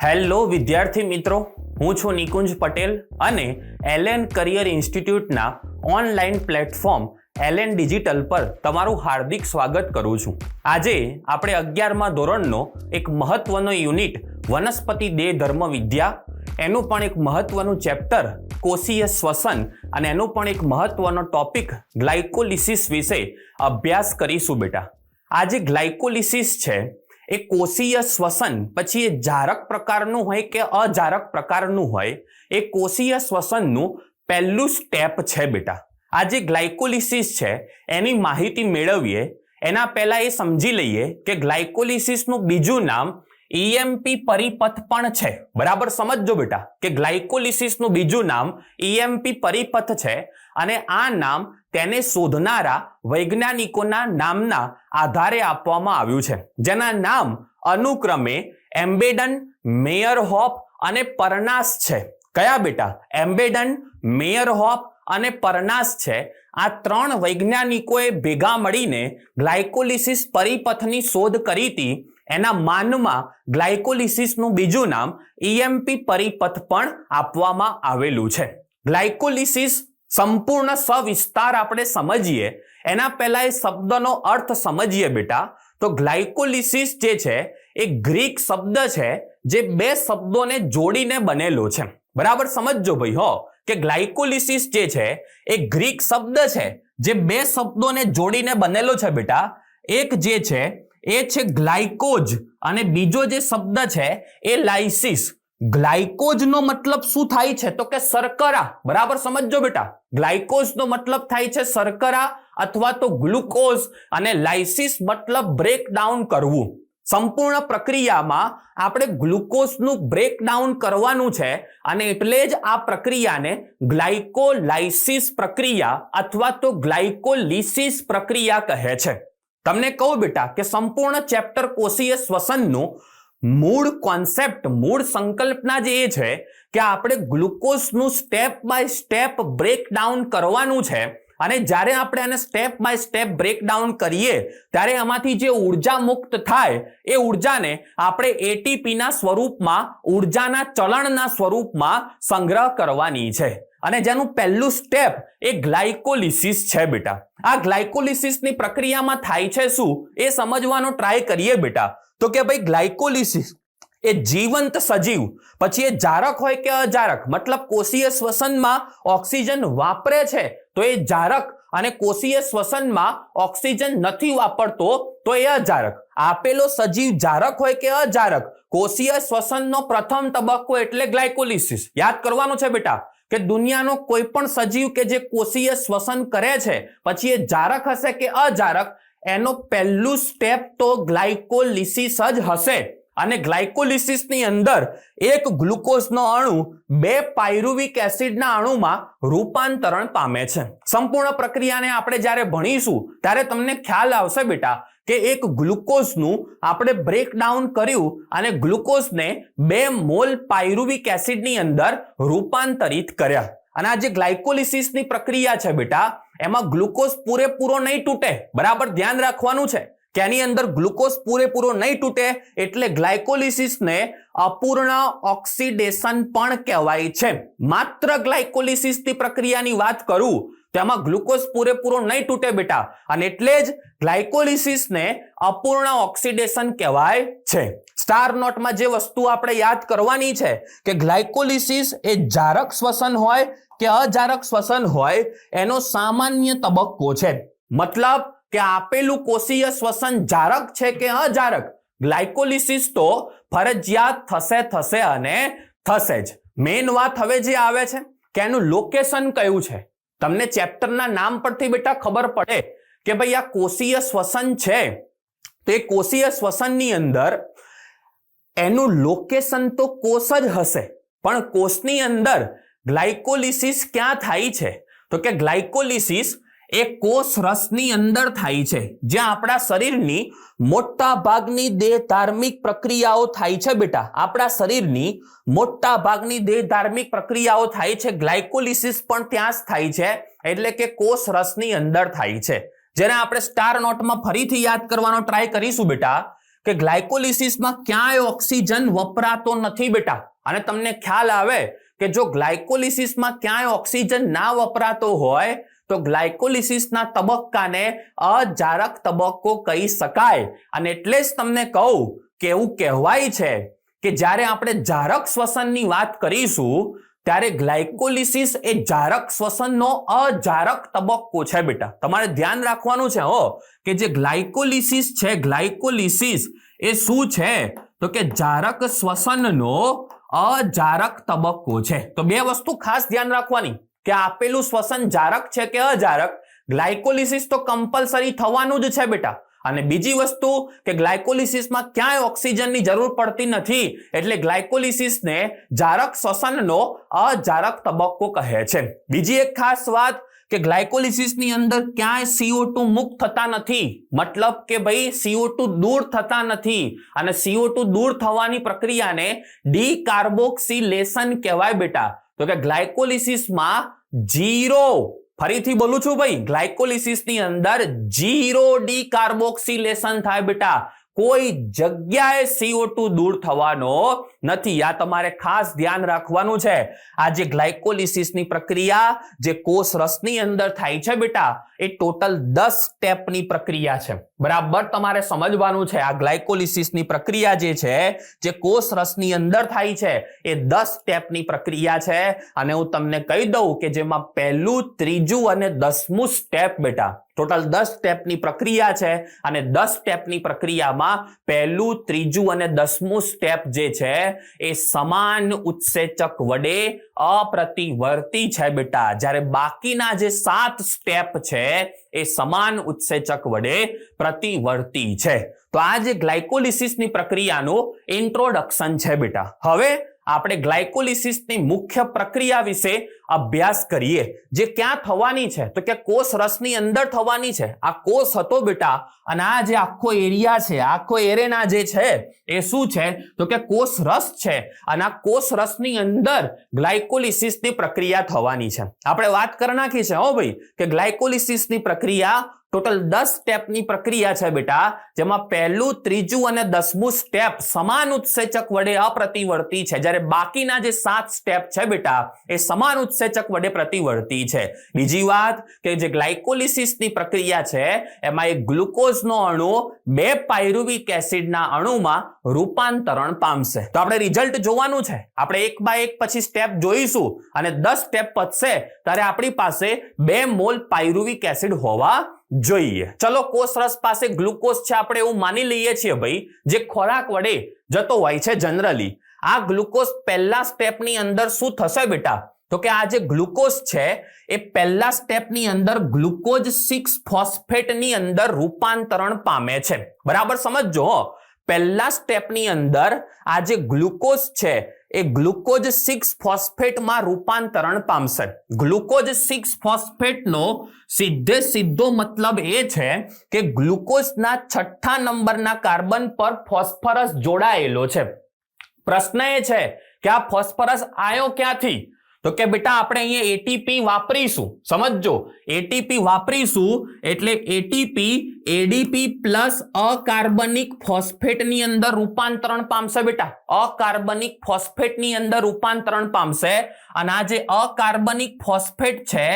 Hello વિદ્યાર્થી મિત્રો, હું છું નિકુંજ પટેલ અને એલએન કરિયર ઇન્સ્ટિટ્યૂટના ઓનલાઈન પ્લેટફોર્મ એલએન ડિજિટલ પર તમારું હાર્દિક સ્વાગત કરું છું. આજે આપણે 11મા ધોરણનો એક મહત્વનો યુનિટ વનસ્પતિ દેહ ધર્મ વિદ્યા, એનું પણ એક મહત્વનું ચેપ્ટર કોષીય શ્વસન અને એનું પણ એક મહત્વનો ટોપિક ગ્લાયકોલિસિસ વિશે અભ્યાસ કરીશું. બેટા, આ જે ગ્લાયકોલિસિસ છે એ કોષીય શ્વસન, પછી એ જારક પ્રકારનું હોય કે અજારક પ્રકારનું હોય, એ કોષીય શ્વસનનું પહેલું સ્ટેપ છે. બેટા, આ જે ગ્લાયકોલિસિસ છે એની માહિતી મેળવીએ એના પહેલા એ સમજી લઈએ કે ગ્લાયકોલિસિસનું બીજું નામ ઈએમપી પરિપથ પણ છે. બરાબર સમજજો બેટા કે ગ્લાયકોલિસિસનું બીજું નામ ઈએમપી પરિપથ છે અને આ નામ તેને શોધનારા વૈજ્ઞાનિકોના નામના આધારે આપવામાં આવ્યું છે, જેના નામ અનુક્રમે એમ્બેડન, મેયરહોફ અને પરનાસ છે. કયા બેટા? એમ્બેડન, મેયરહોફ અને પરનાસ છે. આ ત્રણ વૈજ્ઞાનિકોએ ભેગા મળીને ગ્લાયકોલિસિસ પરિપથની શોધ કરી હતી. એના માનમાં ગ્લાયકોલિસિસનું બીજું નામ ઈએમપી પરિપથ પણ આપવામાં આવેલું છે. ગ્લાયકોલિસિસ સંપૂર્ણ સવિસ્તાર આપણે સમજીએ એના પહેલા એ શબ્દનો અર્થ સમજીએ. બેટા, તો ગ્લાયકોલિસિસ જે છે એ ગ્રીક શબ્દ છે જે બે શબ્દોને જોડીને બનેલો છે. બરાબર સમજજો ભાઈ હો કે ગ્લાયકોલિસિસ જે છે એ ગ્રીક શબ્દ છે જે બે શબ્દોને જોડીને બનેલો છે. બેટા, એક જે છે એ છે ગ્લાયકોજ અને બીજો જે શબ્દ છે એ લાઇસિસ. ગ્લાયકોજ નો મતલબ શું થાય છે તો કે શર્કરા. બરાબર સમજજો બેટા, ગ્લાયકોજ નો મતલબ થાય છે શર્કરા અથવા તો ગ્લુકોઝ અને લાઇસિસ મતલબ બ્રેકડાઉન કરવું. સંપૂર્ણ પ્રક્રિયામાં આપણે ગ્લુકોઝનું બ્રેકડાઉન કરવાનું છે અને એટલે જ આ પ્રક્રિયાને ગ્લાયકોલાઇસિસ પ્રક્રિયા અથવા તો ગ્લાયકોલિસિસ પ્રક્રિયા કહે છે. તમને કહું બેટા કે સંપૂર્ણ ચેપ્ટર કોષીય શ્વસનનું મૂળ કોન્સેપ્ટ, મૂળ સંકલ્પના જે એ છે કે આપણે ગ્લુકોઝનું સ્ટેપ બાય સ્ટેપ બ્રેકડાઉન કરવાનું છે અને જ્યારે આપણે આને સ્ટેપ બાય સ્ટેપ બ્રેકડાઉન કરીએ ત્યારે આમાંથી જે ઉર્જા મુક્ત થાય એ ઉર્જાને આપણે એટીપીના સ્વરૂપમાં, ઉર્જાના ચલણના સ્વરૂપમાં સંગ્રહ કરવાની છે અને જેનું પહેલું સ્ટેપ એ ગ્લાયકોલિસિસ છે. બેટા, આ ગ્લાયકોલિસિસની પ્રક્રિયામાં થાય છે શું એ સમજવાનો ટ્રાય કરીએ. બેટા, તો કે ભાઈ ગ્લાયકોલિસિસ એ જીવંત સજીવ, પછી એ જારક હોય કે અજારક, મતલબ કોષીય શ્વસનમાં ઓક્સિજન વાપરે છે તો એ જારક અને કોષીય શ્વસનમાં ઓક્સિજન નથી વાપરતો તો એ અજારક. આપેલો સજીવ જારક હોય કે અજારક, કોષીય શ્વસનનો પ્રથમ તબક્કો એટલે ગ્લાયકોલિસિસ. યાદ કરવાનું છે બેટા કે દુનિયાનો કોઈ પણ સજીવ કે જે કોષીય શ્વસન કરે છે પછી એ જારક હશે કે અજારક, એનો પહેલું સ્ટેપ તો ગ્લાયકોલિસિસ જ હશે. અને ગ્લાયકોલિસિસની અંદર એક ગ્લુકોઝનો અણુ બે પાયરુવિક એસિડના અણુમાં રૂપાંતરણ પામે છે. સંપૂર્ણ પ્રક્રિયાને આપણે જ્યારે ભણીશું ત્યારે તમને ખ્યાલ આવશે બેટા કે એક ગ્લુકોઝનું આપણે બ્રેકડાઉન કર્યું અને ગ્લુકોઝને 2 મોલ પાયરુવિક એસિડની અંદર રૂપાંતરિત કર્યા. અને આ જે ગ્લાયકોલિસિસની પ્રક્રિયા છે બેટા, એમાં ગ્લુકોઝ પૂરેપૂરો નહીં તૂટે. બરાબર ધ્યાન રાખવાનું છે કે આની અંદર ગ્લુકોઝ પૂરેપૂરો નહીં તૂટે એટલે ગ્લાયકોલિસિસને અપૂર્ણ ઓક્સિડેશન પણ કહેવાય છે. માત્ર ગ્લાયકોલિસિસની પ્રક્રિયાની વાત કરું તેમાં ગ્લુકોઝ પૂરેપૂરો નહીં તૂટે બેટા અને એટલે જ ગ્લાયકોલિસિસને અપૂર્ણ ઓક્સિડેશન કહેવાય છે. સ્ટાર નોટમાં જે વસ્તુ આપણે યાદ કરવાની છે કે ગ્લાયકોલિસિસ એ જારક શ્વસન હોય કે અજારક શ્વસન હોય એનો સામાન્ય તબક્કો છે. મતલબ કે આપેલું કોષીય શ્વસન જારક છે કે અજારક, ગ્લાયકોલિસિસ તો ફરજિયાત થશે અને થશે જ. મેઇન વાત હવે જે આવે છે કે એનું લોકેશન કયું છે. તમને ચેપ્ટરના નામ પરથી બેટા ખબર પડે કે ભાઈ આ કોષીય શ્વસન છે તો એ કોષીય શ્વસનની અંદર એનું લોકેશન તો કોષ જ હશે, પણ કોષની અંદર ગ્લાયકોલિસિસ ક્યાં થાય છે તો કે ગ્લાયકોલિસિસ એ કોષ રસની અંદર થાય છે, જ્યાં આપણા શરીરની મોટા ભાગની દેહધાર્મિક પ્રક્રિયાઓ થાય છે. બેટા, આપણા શરીરની મોટા ભાગની દેહધાર્મિક પ્રક્રિયાઓ થાય છે, ગ્લાયકોલિસિસ પણ ત્યાં જ થાય છે, એટલે કે કોષ રસની અંદર થાય છે. જેને આપણે સ્ટાર નોટમાં ફરીથી યાદ કરવાનો ટ્રાય કરીશું બેટા કે ગ્લાયકોલિસિસમાં ક્યાંય ઓક્સિજન વપરાતો નથી બેટા. અને તમને ખ્યાલ આવે કે જો ગ્લાયકોલિસિસમાં ક્યાંય ઓક્સિજન ના વપરાતો હોય તો ગ્લાયકોલિસિસના તબક્કાને અજારક તબક્કો કહી શકાય. અને એટલે જ તમને કહું કે એવું કહેવાય છે કે જ્યારે આપણે જારક શ્વસનની વાત કરીશું ત્યારે ગ્લાયકોલિસિસ એ જારક શ્વસનનો અજારક તબક્કો છે બેટા. તમારે ધ્યાન રાખવાનું છે કે જે ગ્લાયકોલિસિસ છે, ગ્લાયકોલિસિસ એ શું છે તો કે જારક શ્વસનનો અજારક તબક્કો છે. તો બે વસ્તુ ખાસ ધ્યાન રાખવાની કે આપેલું શ્વસન જારક છે કે અજારક. ગ્લાયકોલિસિસ તો કમ્પલસરી થવાનું જ છે બેટા. અને બીજી વસ્તુ કે ગ્લાયકોલિસિસમાં ક્યાંય ઓક્સિજનની જરૂર પડતી નથી એટલે ગ્લાયકોલિસિસને જારક શ્વસનનો અજારક તબક્કો કહે છે. બીજી એક ખાસ વાત કે ગ્લાયકોલિસિસની અંદર ક્યાંય CO2 મુક્ત થતા નથી, મતલબ કે ભાઈ CO2 દૂર થતા નથી. અને CO2 દૂર થવાની પ્રક્રિયાને ડીકાર્બોક્સિલેશન કહેવાય બેટા. તો કે ગ્લાયકોલિસિસમાં ઝીરો, ફરીથી બોલું છું ભાઈ, ગ્લાયકોલિસિસની અંદર ઝીરો ડીકાર્બોક્સિલેશન થાય બેટા. કોઈ જગ્યાએ CO2 દૂર થવાનો નથી. આ તમારે ખાસ ધ્યાન રાખવાનું છે. આ જે ગ્લાયકોલિસિસની પ્રક્રિયા જે કોષ રસની અંદર થાય છે બેટા એ ટોટલ 10 સ્ટેપની પ્રક્રિયા છે. બરાબર તમારે સમજવાનું છે. આ ગ્લાયકોલિસિસની પ્રક્રિયા જે છે જે કોષ રસની અંદર થાય છે એ 10 સ્ટેપની પ્રક્રિયા છે. અને હું તમને કહી દઉં કે જેમાં પહેલું, ત્રીજું અને 10મું સ્ટેપ બેટા ટોટલ 10 સ્ટેપની પ્રક્રિયા છે. અને 10 સ્ટેપની પ્રક્રિયામાં પહેલું, ત્રીજું અને 10મું સ્ટેપ જે છે એ સમાન ઉત્સેચક વડે અપ્રતિવર્તી છે બેટા. જ્યારે બાકીના જે 7 સ્ટેપ છે એ સમાન ઉત્સેચક વડે પ્રતિવર્તી છે. તો આ જે ગ્લાયકોલિસિસની પ્રક્રિયાનું ઇન્ટ્રોડક્શન છે બેટા. હવે આપણે ગ્લાયકોલિસિસની મુખ્ય પ્રક્રિયા વિશે અભ્યાસ કરીએ જે ક્યાં થવાની છે તો કે કોષ રસની અંદર થવાની છે. આ કોષ હતો બેટા અને આ જે આખો એરિયા છે, આખો એરેના જે છે એ શું છે તો કે કોષ રસ છે. અને આ કોષ રસની અંદર ગ્લાયકોલિસિસની પ્રક્રિયા થવાની છે. આપણે વાત કરી નાખી છે ભાઈ કે ગ્લાયકોલિસિસની પ્રક્રિયા ટોટલ 10 સ્ટેપની પ્રક્રિયા છે બેટા. જેમાં પહેલું, ત્રીજું અને 10મું સ્ટેપ સમાન ઉત્સેચક વડે અપ્રતિવર્તી છે. જ્યારે બાકીના જે 7 સ્ટેપ છે બેટા એ સમાન ઉત્સેચક વડે પ્રતિવર્તી છે. બીજી વાત કે જે ગ્લાયકોલિસિસની પ્રક્રિયા છે એમાં એક ગ્લુકોઝનો અણુ 2 પાયરુવિક એસિડના અણુમાં રૂપાંતરણ પામશે. તો આપણે રિઝલ્ટ જોવાનું છે. આપણે એક બાય એક પછી સ્ટેપ જોઈશું અને 10 સ્ટેપ પતશે ત્યારે આપણી પાસે 2 મોલ પાયરુવિક એસિડ હોવા જોઈએ. ચલો કોષ રસ પાસે ગ્લુકોઝ છે આપણે એવું માની લઈએ છીએ ભાઈ, જે ખોરાક વડે જતો હોય છે જનરલી. આ ગ્લુકોઝ પહેલા સ્ટેપની અંદર શું થશે બેટા તો કે આ જે ગ્લુકોઝ છે એ પહેલા સ્ટેપની અંદર ગ્લુકોઝ 6 ફોસ્ફેટની અંદર રૂપાંતરણ પામે છે. બરાબર સમજો. પહેલા સ્ટેપની અંદર આ જે ગ્લુકોઝ છે એ ગ્લુકોઝ 6 ફોસ્ફેટમાં રૂપાંતરણ પામશે. ગ્લુકોઝ 6 ફોસ્ફેટનો સીધો મતલબ એ છે કે ગ્લુકોઝના 6થા નંબરના કાર્બન પર ફોસ્ફરસ જોડાયેલો છે. પ્રશ્ન એ છે કે આ ફોસ્ફરસ આયો ક્યાંથી તો કે બેટા આપણે અહીંયા એટીપી વાપરીશું. સમજો, એટીપી વાપરીશું એટલે એટીપી એડીપી પ્લસ અકાર્બનિક ફોસ્ફેટની અંદર રૂપાંતરણ પામશે બેટા. અકાર્બનિક ફોસ્ફેટની અંદર રૂપાંતરણ પામશે અને આ જે અકાર્બનિક ફોસ્ફેટ છે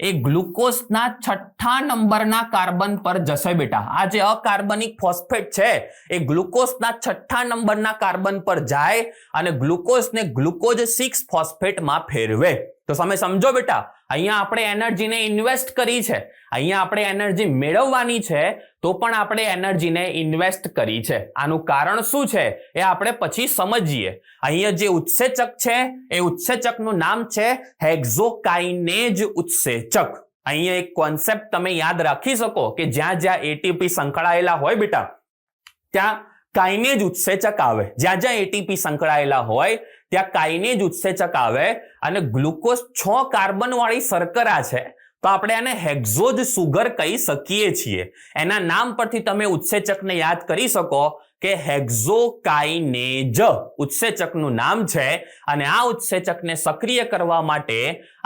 એ ગ્લુકોઝના 6થા નંબરના કાર્બન પર જશે બેટા. આ જે અકાર્બનિક ફોસ્ફેટ છે એ ગ્લુકોઝના 6થા નંબરના કાર્બન પર જાય અને ગ્લુકોઝને ગ્લુકોઝ 6 ફોસ્ફેટમાં ફેરવે. તો તમે સમજો બેટા, અહીંયા આપણે એનર્જીને ઇન્વેસ્ટ કરી છે, અહીંયા આપણે એનર્જી મેળવવાની છે તો પણ આપણે એનર્જીને ઇન્વેસ્ટ કરી છે. આનું કારણ શું છે એ આપણે પછી સમજીએ. અહીંયા જે ઉત્સેચક છે એ ઉત્સેચકનું નામ છે હેક્ઝોકાઇનેઝ ઉત્સેચક. અહીંયા એક કોન્સેપ્ટ તમે યાદ રાખી શકો કે જ્યાં જ્યાં એટીપી સંકળાયેલા હોય બેટા ત્યાં કાઇનેઝ ઉત્સેચક આવે. જ્યાં જ્યાં એટીપી સંકળાયેલા હોય ત્યાં કાઇનેઝ ઉત્સેચક આવે. અને ગ્લુકોઝ 6 કાર્બન વાળી શર્કરા છે તો આપણે આને હેક્ઝોઝ સુગર કહી શકીએ છીએ. એના નામ પરથી તમે ઉત્સેચકને યાદ કરી શકો કે હેક્ઝોકાઇનેજ ઉત્સેચકનું નામ છે અને આ ઉત્સેચકને સક્રિય કરવા માટે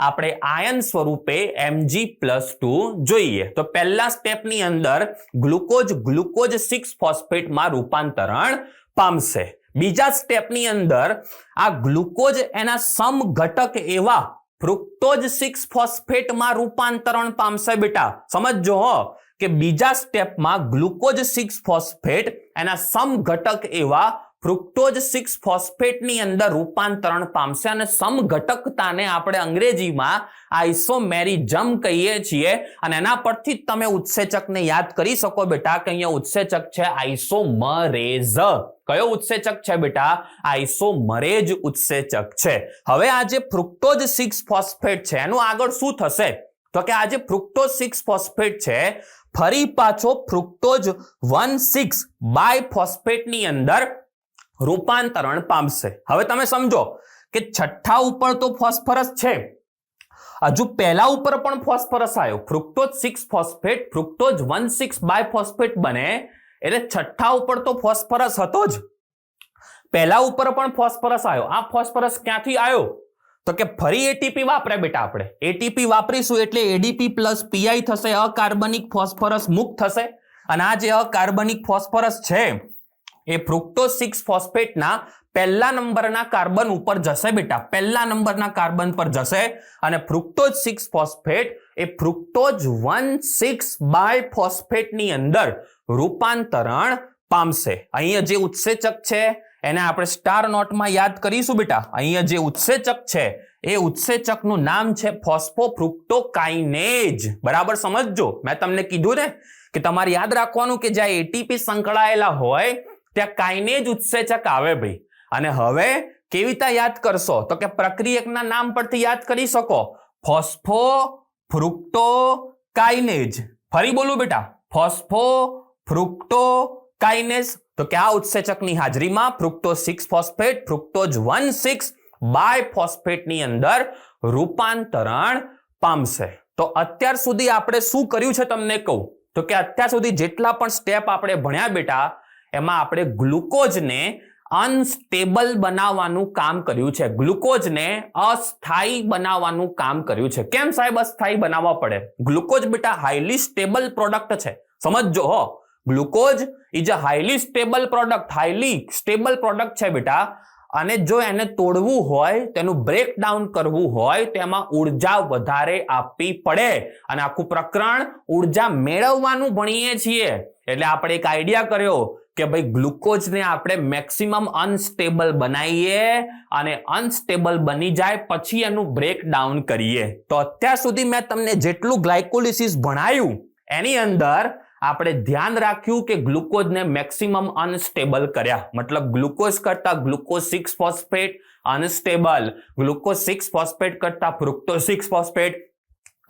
આપણે આયન સ્વરૂપે Mg+2 જોઈએ. તો પહેલા સ્ટેપની અંદર ગ્લુકોઝ 6 ફોસ્ફેટમાં રૂપાંતરણ પામશે. બીજા સ્ટેપની અંદર આ ગ્લુકોઝ એના સમઘટક એવા ફ્રુક્ટોઝ 6 ફોસ્ફેટમાં રૂપાંતરણ પામશે. બેટા સમજો હો કે બીજા સ્ટેપમાં ગ્લુકોઝ 6 ફોસ્ફેટ એના સમઘટક એવા ફ્રુક્ટોઝ 6 ફોસ્ફેટની અંદર રૂપાંતરણ પામશે અને સમઘટકતાને આપણે અંગ્રેજીમાં આઇસોમેરિઝમ કહીએ છીએ અને એના પરથી તમે ઉત્સેચકને યાદ કરી શકો બેટા કે અહીંયા ઉત્સેચક છે આઇસોમરેઝ. કયો ઉત્સેચક છે બેટા? આઇસોમરેઝ ઉત્સેચક છે. હવે આ જે ફ્રુક્ટોઝ 6 ફોસ્ફેટ છે એનું આગળ શું થશે તો કે આ જે ફ્રુક્ટોઝ 6 ફોસ્ફેટ છે ફરી પાછો ફ્રુક્ટોઝ 1,6 બાયફોસ્ફેટની અંદર રૂપાંતરણ પામશે. હવે તમે સમજો કે છઠ્ઠા ઉપર તો ફોસ્ફરસ છે, હજુ પહેલા ઉપર પણ ફોસ્ફરસ આવ્યો, ફ્રુક્ટોઝ 6 ફોસ્ફેટ ફ્રુક્ટોઝ 1,6 બાયફોસ્ફેટ બને એટલે છઠ્ઠા ઉપર તો ફોસ્ફરસ હતો જ, પહેલા ઉપર પણ ફોસ્ફરસ આવ્યો. આ ફોસ્ફરસ ક્યાંથી આવ્યો તો કે ફરી એટીપી વાપરે બેટા. આપણે એટીપી વાપરીશું એટલે એડીપી પ્લસ પીઆઈ થશે, અકાર્બનિક ફોસ્ફરસ મુક્ત થશે અને આ જે અકાર્બનિક ફોસ્ફરસ છે એ ફ્રુક્ટોઝ 6 ફોસ્ફેટના પહેલા નંબરના કાર્બન ઉપર જશે બેટા, પહેલા નંબરના કાર્બન પર જશે અને ફ્રુક્ટોઝ 6 ફોસ્ફેટ એ ફ્રુક્ટોઝ 1,6 બાયફોસ્ફેટની અંદર રૂપાંતરણ પામશે. અહીંયા જે ઉત્સેચક છે એને આપણે સ્ટાર નોટમાં યાદ કરીશું બેટા. અહીંયા જે ઉત્સેચક છે એ ઉત્સેચકનું નામ છે ફોસ્ફોફ્રુક્ટોકાઇનેજ. બરાબર સમજજો, મેં તમને કીધું ને કે તમારે યાદ રાખવાનું કે જ્યાં એટીપી સંકળાયેલા હોય ત્યાં કાઇનેજ ઉત્સેચક આવે ભાઈ. અને હવે કેવી રીતે યાદ કરશો તો કે પ્રક્રિયકના નામ પરથી યાદ કરી શકો, ફોસ્ફોફ્રુક્ટોકાઇનેજ. ફરી બોલું બેટા, ફોસ્ફોફ્રુક્ટોકાઇનેજ. તો કે આ ઉત્સેચકની હાજરીમાં ફ્રુક્ટોઝ 6 ફોસ્ફેટ ફ્રુક્ટોઝ 1,6 બાયફોસ્ફેટની અંદર રૂપાંતરણ પામશે. તો અત્યાર સુધી આપણે શું કર્યું છે તમને કહું તો કે અત્યાર સુધી જેટલા પણ સ્ટેપ આપણે ભણ્યા બેટા એમાં આપણે ગ્લુકોઝને અનસ્ટેબલ બનાવવાનું કામ કર્યું છે, ગ્લુકોઝને અસ્થાયી બનાવવાનું કામ કર્યું છે. કેમ સાહેબ અસ્થાયી બનાવવા પડે? ગ્લુકોઝ બેટા હાઈલી સ્ટેબલ પ્રોડક્ટ છે, સમજો હો. Glucose is a highly stable product છે બેટા. અને જો એને તોડવું હોય, તેનું બ્રેકડાઉન કરવું હોય તો એમાં ઉર્જા વધારે આપવી પડે અને આખું પ્રકરણ ઉર્જા મેળવવાનું ભણીએ છીએ. એટલે આપણે એક આઈડિયા કર્યો કે ભાઈ ગ્લુકોઝને આપણે મેક્સિમમ અનસ્ટેબલ બનાવીએ અને અનસ્ટેબલ બની જાય પછી એનું બ્રેકડાઉન કરીએ. તો અત્યાર સુધી મેં તમને જેટલું ગ્લાયકોલિસિસ ભણાયું એની અંદર આપણે ધ્યાન રાખ્યું કે ગ્લુકોઝને મેક્સિમમ અનસ્ટેબલ કર્યા, મતલબ ગ્લુકોઝ કરતા glucose 6 phosphate unstable, glucose 6 phosphate કરતા fructose 6 phosphate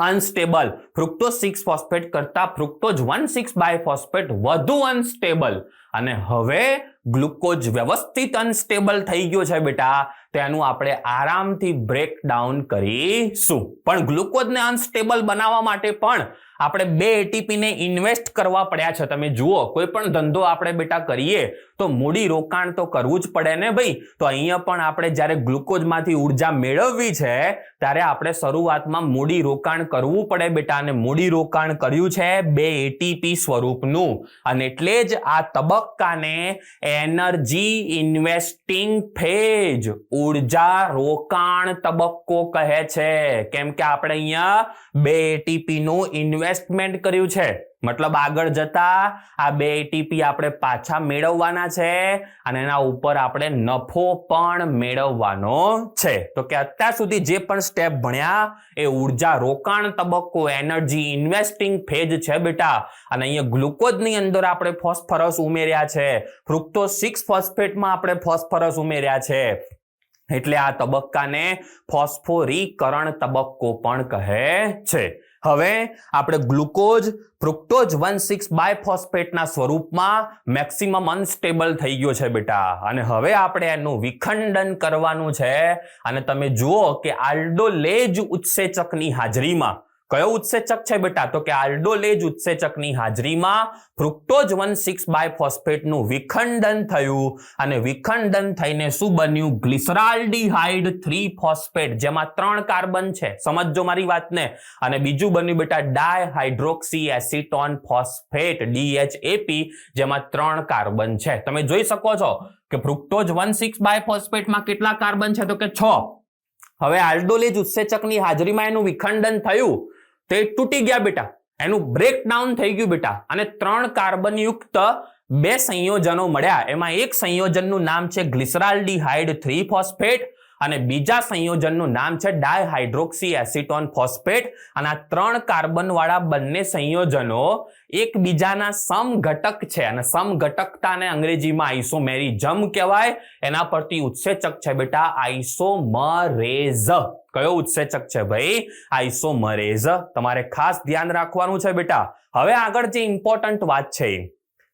unstable, fructose 6 phosphate કરતા ફ્રુક્ટોઝ 1,6 બાયફોસ્ફેટ વધુ અનસ્ટેબલ. અને હવે ગ્લુકોઝ વ્યવસ્થિત અનસ્ટેબલ થઈ ગયો છે બેટા, તેનું આપણે આરામથી બ્રેકડાઉન કરીશું. પણ ગ્લુકોઝને અનસ્ટેબલ બનાવવા માટે પણ આપણે 2 એટીપી ને ઇન્વેસ્ટ કરવા પડ્યા છે. તમે જુઓ, કોઈ પણ ધંધો આપણે બેટા કરીએ તો મૂડી રોકાણ તો કરવું જ પડે ને ભાઈ. તો અહીંયા પણ આપણે જ્યારે ગ્લુકોઝમાંથી ઉર્જા મેળવવી છે ત્યારે આપણે શરૂઆતમાં મૂડી રોકાણ કરવું પડે બેટા, અને મૂડી રોકાણ કર્યું છે 2 એટીપી સ્વરૂપનું. અને એટલે જ આ તબક્કાને એનર્જી ઇન્વેસ્ટિંગ ફેઝ, ઉર્જા રોકાણ તબક્કો કહે છે. કેમ કે આપણે અહીંયા 2 એટીપી નું ઇન્વેસ્ટમેન્ટ કર્યું છે, મતલબ આગળ જતા આ 2 એટીપી આપણે પાછા મેળવવાના છે અને એના ઉપર આપણે નફો પણ મેળવવાનો છે. તો કે અત્યાર સુધી જે પણ સ્ટેપ ભણ્યા એ ઉર્જા રોકાણ તબક્કો એનર્જી ઇન્વેસ્ટિંગ ફેઝ છે બેટા. અને અહીંયા ગ્લુકોઝની અંદર આપણે ફોસ્ફરસ ઉમેર્યા છે, ફ્રુક્ટોઝ 6 ફોસ્ફેટમાં આપણે ફોસ્ફરસ ઉમેર્યા છે, એટલે આ તબક્કાને ફોસ્ફોરીકરણ તબક્કો પણ કહે છે. હવે આપણે ગ્લુકોઝ ફ્રુક્ટોઝ 1,6 બાયફોસ્ફેટના સ્વરૂપમાં મેક્સિમમ અનસ્ટેબલ થઈ ગયો છે બેટા, અને હવે આપણે એનું વિખંડન કરવાનું છે. અને તમે જુઓ કે આલ્ડોલેઝ ઉત્સેચકની હાજરીમાં કયો ઉત્સેચક છે બેટા? તો કે આલ્ડોલેજ ઉત્સેચકની હાજરીમાં ફ્રુક્ટોઝ 1,6 બાયફોસ્ફેટનું વિખંડન થયું અને વિખંડન થઈને શું બન્યું? ગ્લિસરાલ્ડીહાઇડ 3 ફોસ્ફેટ, જેમાં 3 કાર્બન છે, સમજજો મારી વાતને. અને બીજું બન્યું બેટા ડાયહાઇડ્રોક્સી એસિટોન ફોસ્ફેટ DHAP, જેમાં 3 કાર્બન છે. તમે જોઈ શકો છો કે ફ્રુક્ટોઝ 1,6 બાયફોસ્ફેટમાં કેટલા કાર્બન છે? તો કે 6. હવે આલ્ડોલેજ ઉત્સેચકની હાજરીમાં એનું વિખંડન થયું, તે તૂટી ગયા બેટા, એનું બ્રેકડાઉન થઈ ગયું બેટા, અને 3 કાર્બન યુક્ત 2 સંયોજનો મળ્યા. એમાં એક સંયોજનનું નામ છે ગ્લિસરાલ્ડીહાઇડ 3 ફોસ્ફેટ અને બીજા સંયોજનનું નામ છે ડાયહાઇડ્રોક્સી એસિટોન ફોસ્ફેટ. અને આ 3 કાર્બન વાળા બંને સંયોજનો એકબીજાના સમઘટક છે અને સમઘટકતાને અંગ્રેજીમાં આઇસોમેરિઝમ કહેવાય. એના પરથી ઉત્સેચક છે બેટા આઇસોમરેઝ. કયો ઉત્સેચક છે ભાઈ? આઇસોમરેઝ. તમારે ખાસ ધ્યાન રાખવાનું છે બેટા. હવે આગળ જે ઇમ્પોર્ટન્ટ વાત છે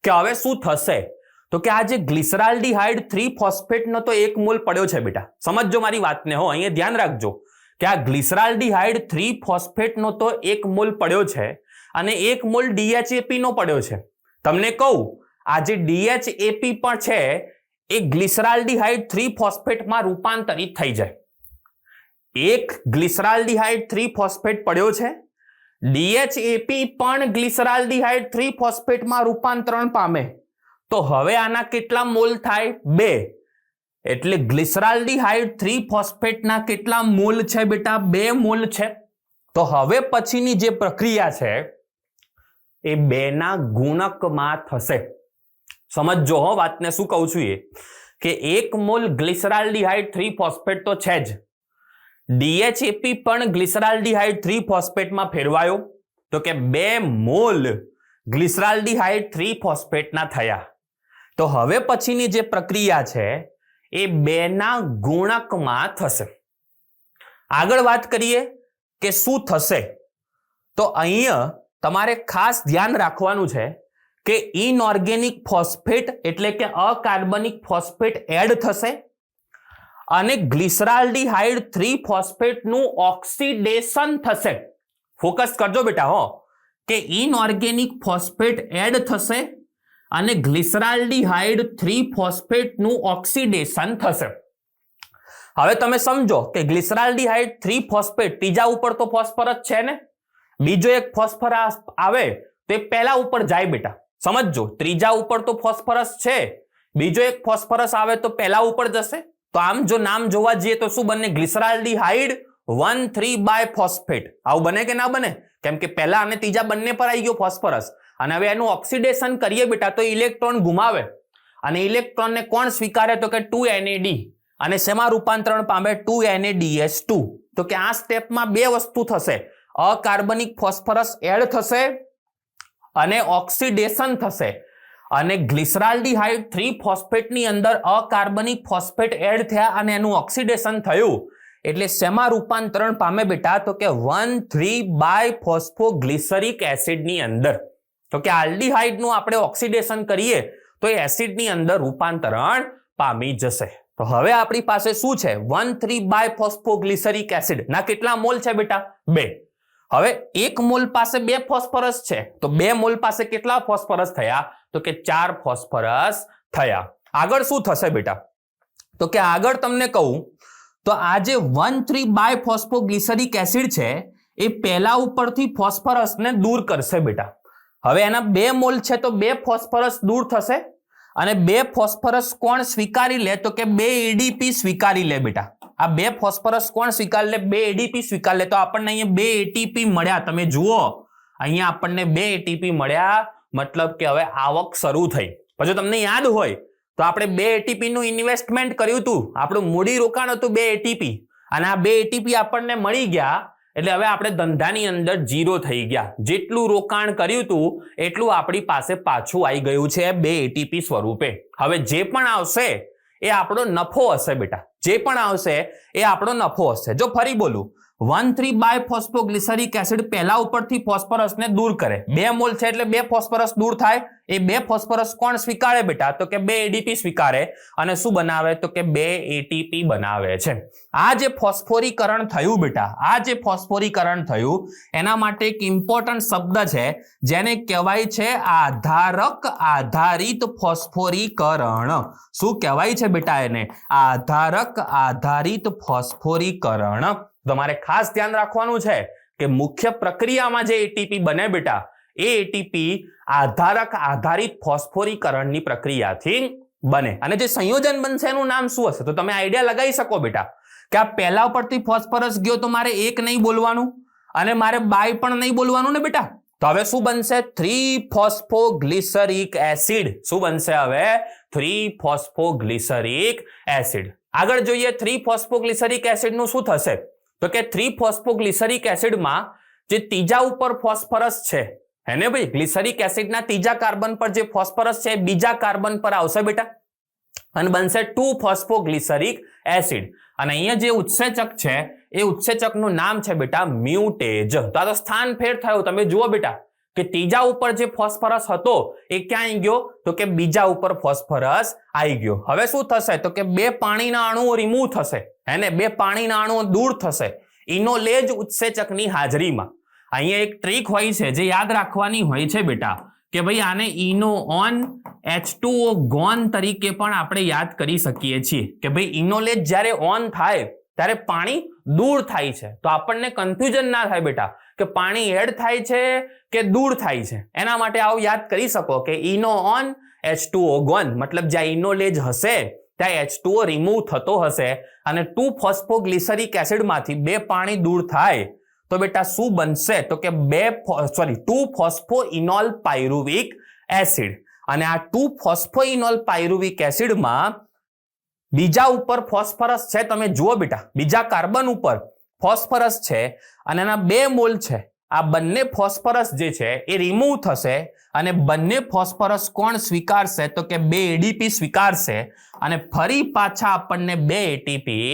કે હવે શું થશે, તો કે આ જે ગ્લિસરાલ્ડીહાઇડ 3 ફોસ્ફેટનો તો 1 મોલ પડ્યો છે બેટા, સમજજો મારી વાતને હો, અહીંયા ધ્યાન રાખજો કે આ ગ્લિસરાલ્ડીહાઇડ 3 ફોસ્ફેટનો તો 1 મોલ પડ્યો છે અને 1 મોલ DHAP નો પડ્યો છે. તમને કહું, આ જે DHAP પણ છે એ ગ્લિસરાલ્ડીહાઇડ 3 ફોસ્ફેટમાં રૂપાંતરિત થઈ જાય. એક ગ્લિસરાલ્ડીહાઇડ 3 ફોસ્ફેટ પડ્યો છે, DHAP પણ ગ્લિસરાલ્ડીહાઇડ 3 ફોસ્ફેટમાં રૂપાંતરણ પામે. તો હવે આના કેટલા મોલ થાય? 2. એટલે ગ્લિસરાલ્ડીહાઇડ 3 ફોસ્ફેટના કેટલા મોલ છે બેટા? 2 મોલ છે. તો હવે પછીની જે પ્રક્રિયા છે એ 2 ના ગુણકમાં થશે. સમજજો હો વાતને, શું કહું છું એ કે 1 મોલ ગ્લિસરાલ્ડીહાઇડ 3 ફોસ્ફેટ તો છે જ, DHAP પણ ગ્લિસરાલ્ડીહાઇડ 3 ફોસ્ફેટમાં ફેરવાયો, તો કે 2 મોલ ગ્લિસરાલ્ડીહાઇડ 3 ફોસ્ફેટના થયા. તો હવે પછીની જે પ્રક્રિયા છે એ 2 ના ગુણકમાં થશે. આગળ વાત કરીએ કે શું થશે, તો અહીંયા તમારે ખાસ ધ્યાન રાખવાનું છે કે ઇનઓર્ગેનિક ફોસ્ફેટ એટલે કે અકાર્બનિક ફોસ્ફેટ એડ થશે અને ગ્લિસરાલ્ડીહાઇડ 3 ફોસ્ફેટનું ઓક્સિડેશન થશે. ફોકસ કરજો બેટા હો, કે ઇનઓર્ગેનિક ફોસ્ફેટ એડ થશે અને ગ્લિસરાલ્ડીહાઇડ 3 ફોસ્ફેટનું ઓક્સિડેશન થશે. હવે તમે સમજો કે ગ્લિસરાલ્ડીહાઇડ 3 ફોસ્ફેટ ત્રીજા ઉપર તો ફોસ્ફરસ છે ને, બીજો એક ફોસ્ફરસ આવે તો એ પહેલા ઉપર જાય બેટા. સમજો, ત્રીજા ઉપર તો ફોસ્ફરસ છે, બીજો એક ફોસ્ફરસ આવે તો પહેલા ઉપર જશે. તો આમ જો નામ જોવા જઈએ તો શું બને? ગ્લિસરાલ્ડીહાઇડ 1,3 બાયફોસ્ફેટ. આવું બને કે ના બને? કેમ કે પહેલા અને ત્રીજા બંને પર આવી ગયો ફોસ્ફરસ અને હવે એનું ઓક્સિડેશન કરીએ બેટા તો ઇલેક્ટ્રોન ગુમાવે અને ઇલેક્ટ્રોનને કોણ સ્વીકારે? તો કે 2NAD. અને શેમાં રૂપાંતરણ પામે? 2NADH2. તો કે આ સ્ટેપમાં 2 વસ્તુ થશે, અકાર્બનિક ફોસ્ફરસ એડ થશે અને ઓક્સિડેશન થશે. અને ગ્લિસરાલ્ડીહાઇડ 3 ફોસ્ફેટની અંદર અકાર્બનિક ફોસ્ફેટ એડ થયા અને એનું ઓક્સિડેશન થયું એટલે શેમાં રૂપાંતરણ પામે બેટા? તો કે 1,3 બાયફોસ્ફોગ્લિસરિક એસિડની અંદર. તો કે આલ્ડીહાઇડનું આપણે ઓક્સિડેશન કરીએ તો એ એસિડની અંદર રૂપાંતરણ પામી જશે. તો હવે આપણી પાસે શું છે? 1,3 બાયફોસ્ફોગ્લિસરિક એસિડ ના કેટલા મોલ છે બેટા? 2. હવે 1 મોલ પાસે 2 ફોસ્ફરસ છે, તો 2 મોલ પાસે કેટલા ફોસ્ફરસ થયા? તો કે 4 ફોસ્ફરસ થયા. આગળ શું થશે બેટા? તો કે આગળ તમને કહું તો આ જે 1,3 બાયફોસ્ફોગ્લિસરિક એસિડ છે એ પહેલા ઉપરથી ફોસ્ફરસને દૂર કરશે બેટા. હવે એના 2 મોલ છે તો 2 ફોસ્ફરસ દૂર થશે અને 2 ફોસ્ફરસ કોણ સ્વીકારી લે? તો કે 2 ADP સ્વીકારી લે બેટા. આ 2 ફોસ્ફરસ કોણ સ્વીકારી લે? 2 ADP સ્વીકારી લે. તો આપણને અહીંયા 2 ATP મળ્યા. તમે જુઓ અહીંયા આપણને 2 ATP મળ્યા, મતલબ કે હવે આવક શરૂ થઈ. પછી તમને યાદ હોય તો આપણે 2 ATP નું ઇન્વેસ્ટમેન્ટ કર્યું હતું, આપણું મૂડી રોકાણ હતું 2 ATP અને આ 2 ATP આપણને મળી ગયા એટલે હવે આપણે ધંધાની અંદર 0 થઈ ગયા. જેટલું રોકાણ કર્યું હતું એટલું આપણી પાસે પાછું આવી ગયું છે 2 ATP સ્વરૂપે. હવે જે પણ આવશે એ આપણો નફો હશે બેટા, જે પણ આવશે એ આપણો નફો હશે. જો ફરી બોલું, 1,3 બાયફોસ્ફોગ્લિસરિક એસિડ પહેલા ઉપરથી ફોસ્ફરસને દૂર કરે. 2 મોલ છે એટલે 2 ફોસ્ફરસ દૂર થાય. એ 2 ફોસ્ફરસ કોણ સ્વીકારે બેટા? તો કે 2 એડીપી સ્વીકારે અને શું બનાવે? તો કે 2 એટીપી બનાવે છે. આ જે ફોસ્ફોરીકરણ થયું બેટા, આ જે ફોસ્ફોરીકરણ થયું એના માટે એક ઇમ્પોર્ટન્ટ શબ્દ છે જેને કહેવાય છે આધારક આધારિત ફોસ્ફોરીકરણ. શું કહેવાય છે બેટા એને? આધારક આધારિત ફોસ્ફોરીકરણ. તમારે ખાસ ધ્યાન રાખવાનું છે કે મુખ્ય પ્રક્રિયામાં જે એટીપી બને બેટા, એ એટીપી આધારક આધારિત ફોસ્ફોરીકરણની પ્રક્રિયાથી બને. અને જે સંયોજન બનશે એનું નામ શું હશે? તો તમે આઈડિયા લગાવી શકો બેટા કે આ પહેલા પરથી ફોસ્ફરસ ગયો તો મારે એક નહીં બોલવાનું અને મારે બાય પણ નહીં બોલવાનું ને બેટા. તો હવે શું બનશે? 3-ફોસ્ફોગ્લિસરિક એસિડ. શું બનશે હવે? 3-ફોસ્ફોગ્લિસરિક એસિડ. આગળ જોઈએ 3-ફોસ્ફોગ્લિસરિક એસિડ નું શું થશે? તો કે 3-ફોસ્ફોગ્લિસરિક એસિડમાં જે ત્રીજા ઉપર ફોસ્ફરસ છે હેને ભાઈ, ગ્લિસરિક એસિડના ત્રીજા કાર્બન પર જે ફોસ્ફરસ છે બીજા કાર્બન પર આવશે બેટા અને બનશે 2-ફોસ્ફોગ્લિસરિક એસિડ. અને અહીંયા જે ઉત્સેચક છે એ ઉત્સેચકનું નામ છે બેટા મ્યુટેજ. તો આ તો સ્થાન ફેર થયો. તમે જુઓ બેટા કે ત્રીજા ઉપર જે ફોસ્ફરસ હતો એ ક્યાં આવી ગયો? તો કે બીજા ઉપર ફોસ્ફરસ આવી ગયો. હવે શું થશે? તો કે 2 પાણીના અણુઓ રિમૂવ થશે હેને, 2 પાણીના અણુઓ દૂર થશે ઇનોલેજ ઉત્સેચકની હાજરીમાં. અહીંયા એક ટ્રીક હોય છે જે યાદ રાખવાની હોય છે બેટા કે ભાઈ આને ઇનોઓન H2O ગોન તરીકે પણ આપણે યાદ કરી શકીએ છીએ કે ભાઈ ઇનોલેજ જ્યારે ઓન થાય ત્યારે પાણી દૂર થાય છે. તો આપણને કન્ફ્યુઝન ના થાય બેટા કે પાણી એડ થાય છે કે દૂર થાય છે. એના માટે આવું યાદ કરી શકો કે ઇનોઓન H2O ગોન મતલબ જ્યાં ઇનોલેજ હશે ત્યાં H2O રિમૂવ થતો હશે અને 2-ફોસ્ફોગ્લિસરિક એસિડમાંથી 2 પાણી દૂર થાય તો બેટા શું બનશે? તો કે 2-ફોસ્ફોઇનોલ પાયરુવિક એસિડ. અને આ 2-ફોસ્ફોઇનોલ પાયરુવિક એસિડમાં બીજા ઉપર ફોસ્ફરસ છે. તમે જુઓ બેટા બીજા કાર્બન ઉપર ફોસ્ફરસ છે અને એના 2 મોલ છે. આ બંને ફોસ્ફરસ જે છે એ રિમૂવ થશે અને બંને ફોસ્ફરસ કોણ સ્વીકારશે? તો કે 2 એડીપી સ્વીકારશે અને ફરી પાછા આપણને 2 એટીપી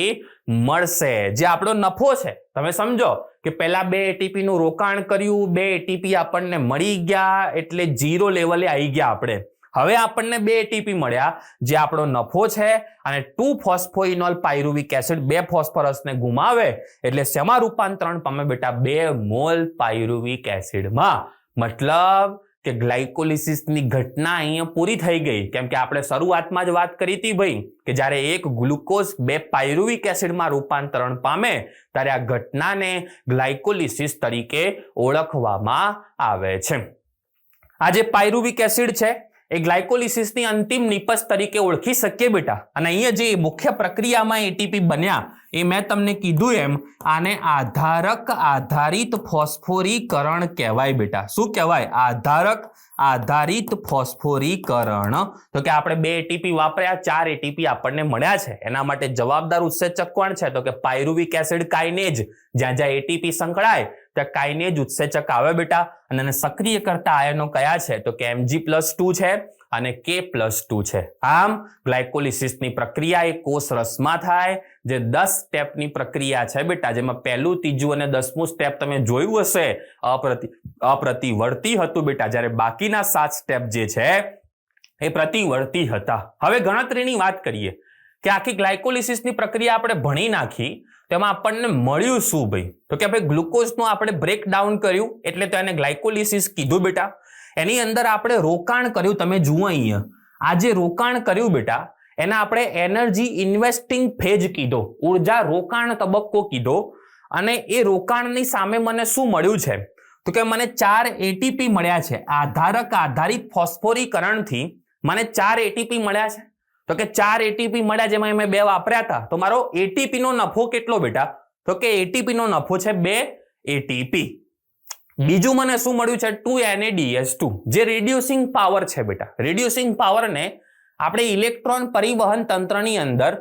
મળશે. જે આપણો નફો છે તમે સમજો કે પહેલા 2 એટીપી નું રોકાણ કર્યું, 2 એટીપી આપણને મળી ગયા એટલે 0 લેવલે આવી ગયા આપણે. હવે આપણને 2 એટીપી મળ્યા જે આપણો નફો છે અને 2-ફોસ્ફોઇનોલ પાયરુવિક એસિડ 2 ફોસ્ફરસને ગુમાવે એટલે શેમાં રૂપાંતરણ પામે બેટા? 2 મોલ પાયરુવિક એસિડમાં. મતલબ કે ગ્લાયકોલિસિસની ઘટના અહીંયા પૂરી થઈ ગઈ. કેમ કે આપણે શરૂઆતમાં જ વાત કરી હતી ભાઈ કે જ્યારે એક ગ્લુકોઝ 2 પાયરુવિક એસિડમાં રૂપાંતરણ પામે ત્યારે આ ઘટનાને ગ્લાયકોલિસિસ તરીકે ઓળખવામાં આવે છે. આ જે પાયરુવિક એસિડ છે એ ગ્લાયકોલિસિસની અંતિમ નિપજ તરીકે ઓળખી શકીએ બેટા. અને અહીંયા જે મુખ્ય પ્રક્રિયામાં એટીપી બન્યા એ મેં તમને કીધું એમ આને આધારક આધારિત ફોસ્ફોરીકરણ કહેવાય બેટા. શું કહેવાય? આધારક આધારિત ફોસ્ફોરીકરણ. તો કે આપણે 2 એટીપી વાપર્યા, 4 એટીપી આપણને મળ્યા છે. એના માટે જવાબદાર ઉત્સેચક કોણ છે? તો કે પાયરુવિક એસિડ કાઇનેજ. જ્યાં જ્યાં એટીપી સંકળાય ત્યાં કાઇનેજ ઉત્સેચક આવે બેટા. અને એને સક્રિય કરતા આયનો કયા છે? તો કે Mg+2 છે અને K+2 છે. આમ ગ્લાયકોલિસિસની પ્રક્રિયા એ કોષ રસમાં થાય જે 10 સ્ટેપની પ્રક્રિયા છે બેટા. જેમાં પહેલું, ત્રીજું અને 10મું સ્ટેપ તમે જોયું હશે અપ્રતિવર્તી હતું બેટા, જ્યારે બાકીના 7 સ્ટેપ જે છે એ પ્રતિવર્તી હતા. હવે ગણતરીની વાત કરીએ કે આખી ગ્લાયકોલિસિસની પ્રક્રિયા આપણે ભણી નાખી તેમાં આપણને મળ્યું શું ભાઈ? તો કે ભાઈ ગ્લુકોઝનું આપણે બ્રેકડાઉન કર્યું એટલે તો એને ગ્લાયકોલિસિસ કીધું બેટા. એની અંદર આપણે રોકાણ કર્યું. તમે જુઓ અહીંયા આ જે રોકાણ કર્યું બેટા એને આપણે એનર્જી ઇન્વેસ્ટિંગ ફેજ કીધો, ઉર્જા રોકાણ તબક્કો કીધો. અને એ રોકાણની સામે મને શું મળ્યું છે? તો કે મને 4 એટીપી મળ્યા છે. આધારક આધારિત ફોસ્ફોરીકરણથી મને 4 એટીપી મળ્યા છે. તો કે 4 એટીપી મળ્યા જેમાં મેં 2 વાપર્યા હતા. તો મારો એટીપી નો નફો કેટલો બેટા? તો કે એટીપી નો નફો છે 2 એટીપી. બીજું મને શું મળ્યું છે? 2NADH2 જે રિડ્યુસિંગ પાવર છે બેટા. રિડ્યુસિંગ પાવરને આપણે ઇલેક્ટ્રોન પરિવહન તંત્રની અંદર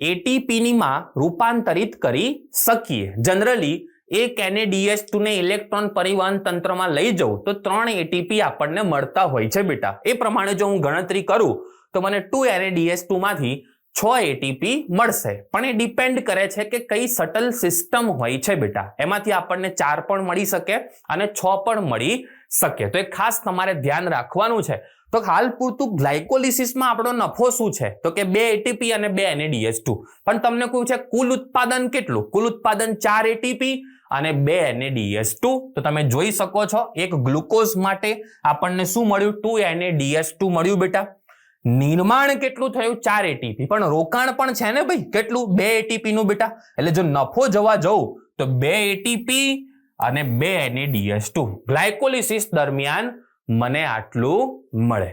એટીપી માં રૂપાંતરિત કરી શકીએ. જનરલી એક NADH2 ને ઇલેક્ટ્રોન પરિવહન તંત્રમાં લઈ જવું તો 3 એટીપી આપણને મળતા હોય છે બેટા. એ પ્રમાણે જો હું ગણતરી કરું તો મને 2 NADH2 માંથી 6 એટીપી મળશે, પણ એ ડિપેન્ડ કરે છે કે કઈ સટલ સિસ્ટમ હોય છે બેટા. એમાંથી આપણને 4 પણ મળી શકે અને 6 પણ મળી શકે. તો એ ખાસ તમારે ધ્યાન રાખવાનું છે. તો હાલ પૂરતું ગ્લાયકોલિસિસમાં આપણો નફો શું છે? તો કે 2 એટીપી અને 2 NADH2. પણ તમને કહ્યું છે કુલ ઉત્પાદન કેટલું? કુલ ઉત્પાદન 4 એટીપી અને 2 NADH2. તો તમે જોઈ શકો છો એક ગ્લુકોઝ માટે આપણને શું મળ્યું? 2 NADH2 મળ્યું બેટા. નિર્માણ કેટલું થયું? 4 એટીપી, પણ રોકાણ પણ છે ને ભાઈ, કેટલું? 2 એટીપી નું બેટા. એટલે જો નફો જોવા જવું તો 2 એટીપી અને 2 NADH2 ગ્લાયકોલિસિસ દરમિયાન મને આટલું મળે.